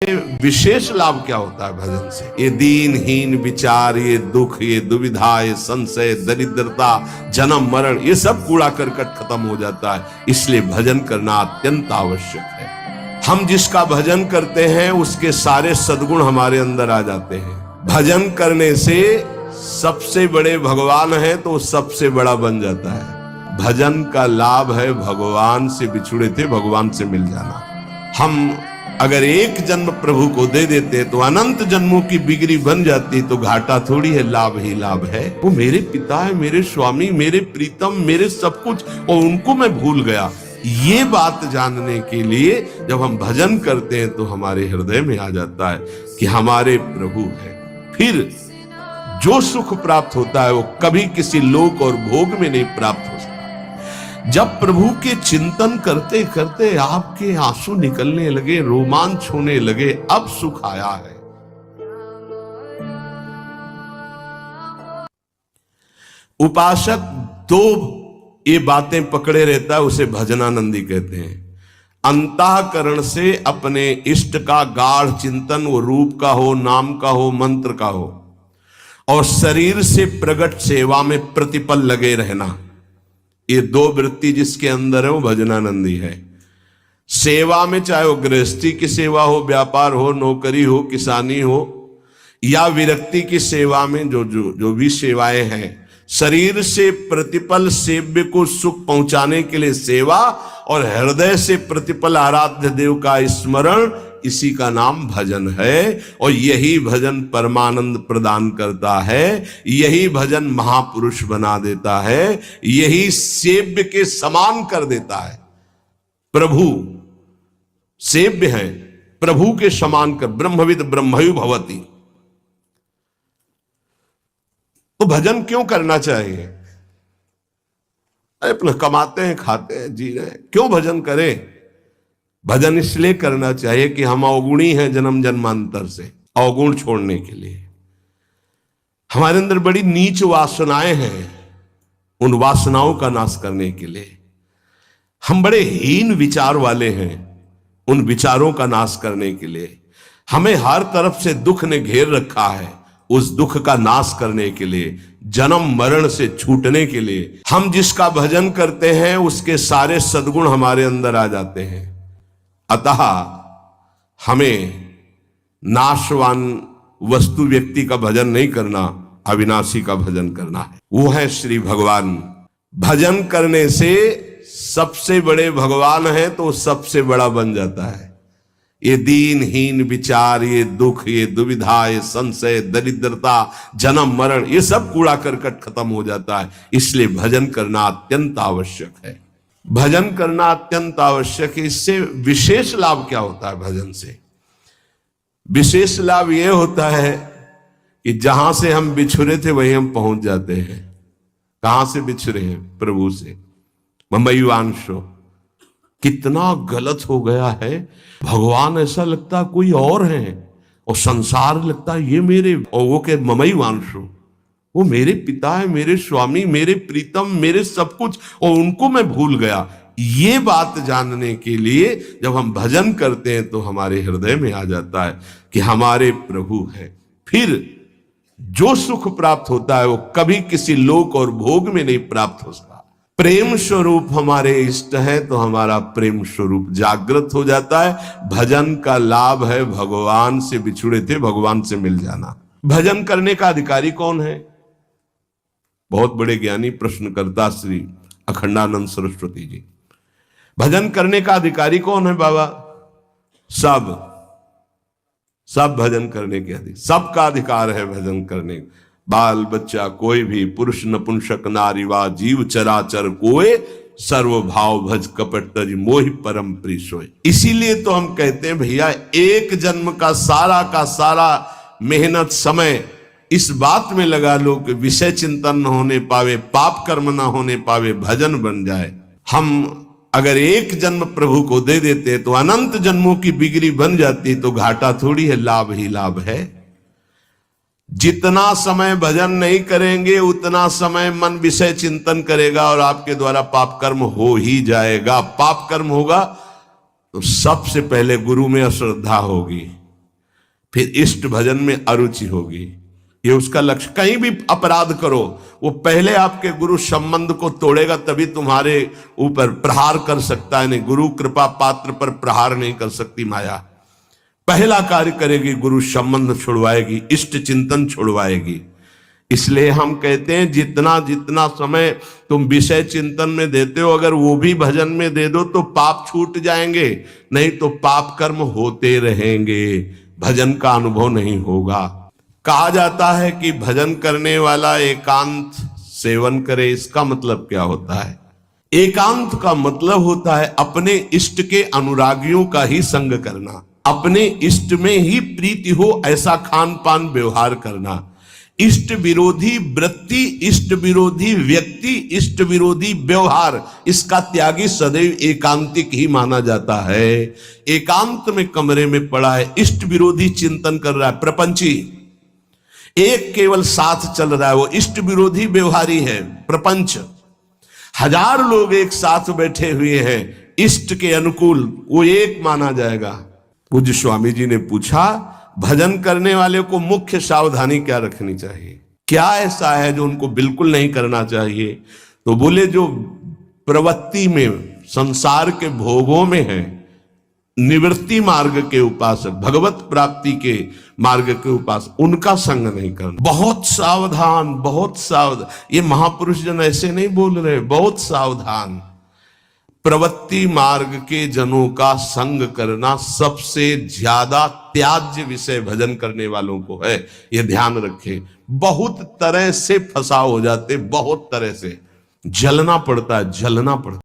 विशेष लाभ क्या होता है भजन से? ये दीनहीन विचार, ये दुख, ये दुविधा, ये संशय, दरिद्रता, जन्म मरण, ये सब कूड़ा करकट खत्म हो जाता है। इसलिए भजन करना अत्यंत आवश्यक है। हम जिसका भजन करते हैं उसके सारे सद्गुण हमारे अंदर आ जाते हैं। भजन करने से सबसे बड़े भगवान है तो सबसे बड़ा बन जाता है। भजन का लाभ है भगवान से बिछुड़े थे भगवान से मिल जाना। हम अगर एक जन्म प्रभु को दे देते तो अनंत जन्मों की बिगड़ी बन जाती, तो घाटा थोड़ी है, लाभ ही लाभ है। वो मेरे पिता है, मेरे स्वामी, मेरे प्रीतम, मेरे सब कुछ, और उनको मैं भूल गया। ये बात जानने के लिए जब हम भजन करते हैं तो हमारे हृदय में आ जाता है कि हमारे प्रभु है। फिर जो सुख प्राप्त होता है वो कभी किसी लोक और भोग में नहीं प्राप्त हो सकता। जब प्रभु के चिंतन करते करते आपके आंसू निकलने लगे, रोमांच होने लगे, अब सुख आया है। उपासक दो ये बातें पकड़े रहता है, उसे भजनानंदी कहते हैं। अंतःकरण से अपने इष्ट का गाढ़ चिंतन, वो रूप का हो, नाम का हो, मंत्र का हो, और शरीर से प्रकट सेवा में प्रतिपल लगे रहना। ये दो वृत्ति जिसके अंदर है वो भजनानंदी है। सेवा में, चाहे वो गृहस्थी की सेवा हो, व्यापार हो, नौकरी हो, किसानी हो, या विरक्ति की सेवा में जो भी सेवाएं हैं, शरीर से प्रतिपल सेव्य को सुख पहुंचाने के लिए सेवा, और हृदय से प्रतिपल आराध्य देव का स्मरण, इसी का नाम भजन है। और यही भजन परमानंद प्रदान करता है, यही भजन महापुरुष बना देता है, यही सेव्य के समान कर देता है। प्रभु सेव्य है, प्रभु के समान कर, ब्रह्मविद ब्रह्मयु भवति। तो भजन क्यों करना चाहिए? अपना कमाते हैं, खाते हैं, जी रहे हैं, क्यों भजन करें? भजन इसलिए करना चाहिए कि हम अवगुणी हैं जन्म जन्मांतर से, अवगुण छोड़ने के लिए। हमारे अंदर बड़ी नीच वासनाएं हैं, उन वासनाओं का नाश करने के लिए। हम बड़े हीन विचार वाले हैं, उन विचारों का नाश करने के लिए। हमें हर तरफ से दुख ने घेर रखा है, उस दुख का नाश करने के लिए, जन्म मरण से छूटने के लिए। हम जिसका भजन करते हैं उसके सारे सद्गुण हमारे अंदर आ जाते हैं। अतः हमें नाशवान वस्तु व्यक्ति का भजन नहीं करना, अविनाशी का भजन करना है। वो है श्री भगवान। भजन करने से सबसे बड़े भगवान है तो सबसे बड़ा बन जाता है। ये दीनहीन विचार, ये दुख, ये दुविधा, ये संशय, दरिद्रता, जन्म मरण, ये सब कूड़ा करकट खत्म हो जाता है। इसलिए भजन करना अत्यंत आवश्यक है। भजन करना अत्यंत आवश्यक है। इससे विशेष लाभ क्या होता है? भजन से विशेष लाभ यह होता है कि जहां से हम बिछुड़े थे वहीं हम पहुंच जाते हैं। कहां से बिछुड़े हैं? प्रभु से। ममैवांशो, कितना गलत हो गया है। भगवान ऐसा लगता कोई और है, और संसार लगता ये मेरे, और वो के ममैवांशो, वो मेरे पिता है, मेरे स्वामी, मेरे प्रीतम, मेरे सब कुछ, और उनको मैं भूल गया। ये बात जानने के लिए जब हम भजन करते हैं तो हमारे हृदय में आ जाता है कि हमारे प्रभु है। फिर जो सुख प्राप्त होता है वो कभी किसी लोक और भोग में नहीं प्राप्त हो सकता। प्रेम स्वरूप हमारे इष्ट है तो हमारा प्रेम स्वरूप जागृत हो जाता है। भजन का लाभ है भगवान से बिछुड़े थे भगवान से मिल जाना। भजन करने का अधिकारी कौन है? बहुत बड़े ज्ञानी प्रश्नकर्ता श्री अखंडानंद सरस्वती जी। भजन करने का अधिकारी कौन है बाबा? सब भजन करने के अधिकारी, सबका अधिकार है भजन करने। बाल बच्चा कोई भी, पुरुष नपुंसक नारी वा जीव चराचर कोय, सर्व भाव भज कपट तज मोहि परम प्रिय सोय। इसीलिए तो हम कहते हैं भैया, एक जन्म का सारा मेहनत समय इस बात में लगा लो कि विषय चिंतन न होने पावे, पाप कर्म न होने पावे, भजन बन जाए। हम अगर एक जन्म प्रभु को दे देते तो अनंत जन्मों की बिगड़ी बन जाती, तो घाटा थोड़ी है, लाभ ही लाभ है। जितना समय भजन नहीं करेंगे उतना समय मन विषय चिंतन करेगा और आपके द्वारा पाप कर्म हो ही जाएगा। पाप कर्म होगा तो सबसे पहले गुरु में अश्रद्धा होगी, फिर इष्ट भजन में अरुचि होगी, ये उसका लक्ष्य। कहीं भी अपराध करो, वो पहले आपके गुरु संबंध को तोड़ेगा, तभी तुम्हारे ऊपर प्रहार कर सकता है। नहीं, गुरु कृपा पात्र पर प्रहार नहीं कर सकती माया। पहला कार्य करेगी, गुरु संबंध छुड़वाएगी, इष्ट चिंतन छुड़वाएगी। इसलिए हम कहते हैं जितना जितना समय तुम विषय चिंतन में देते हो, अगर वो भी भजन में दे दो तो पाप छूट जाएंगे, नहीं तो पाप कर्म होते रहेंगे, भजन का अनुभव नहीं होगा। कहा जाता है कि भजन करने वाला एकांत सेवन करे। इसका मतलब क्या होता है? एकांत का मतलब होता है अपने इष्ट के अनुरागियों का ही संग करना, अपने इष्ट में ही प्रीति हो ऐसा खान पान व्यवहार करना। इष्ट विरोधी वृत्ति, इष्ट विरोधी व्यक्ति, इष्ट विरोधी व्यवहार, इसका त्यागी सदैव एकांतिक ही माना जाता है। एकांत में कमरे में पड़ा है, इष्ट विरोधी चिंतन कर रहा है, प्रपंची एक केवल साथ चल रहा है, वो इष्ट विरोधी व्यवहारी है, प्रपंच। हजार लोग एक साथ बैठे हुए हैं इष्ट के अनुकूल, वो एक माना जाएगा। पूज्य स्वामी जी ने पूछा, भजन करने वाले को मुख्य सावधानी क्या रखनी चाहिए? क्या ऐसा है जो उनको बिल्कुल नहीं करना चाहिए? तो बोले जो प्रवृत्ति में, संसार के भोगों में है, निवृत्ति मार्ग के उपासक, भगवत प्राप्ति के मार्ग के उपासक, उनका संग नहीं करना। बहुत सावधान, बहुत सावधान। ये महापुरुष जन ऐसे नहीं बोल रहे, बहुत सावधान। प्रवृत्ति मार्ग के जनों का संग करना सबसे ज्यादा त्याज्य विषय भजन करने वालों को है, ये ध्यान रखें। बहुत तरह से फंसा हो जाते, बहुत तरह से जलना पड़ता है, जलना पड़ता है।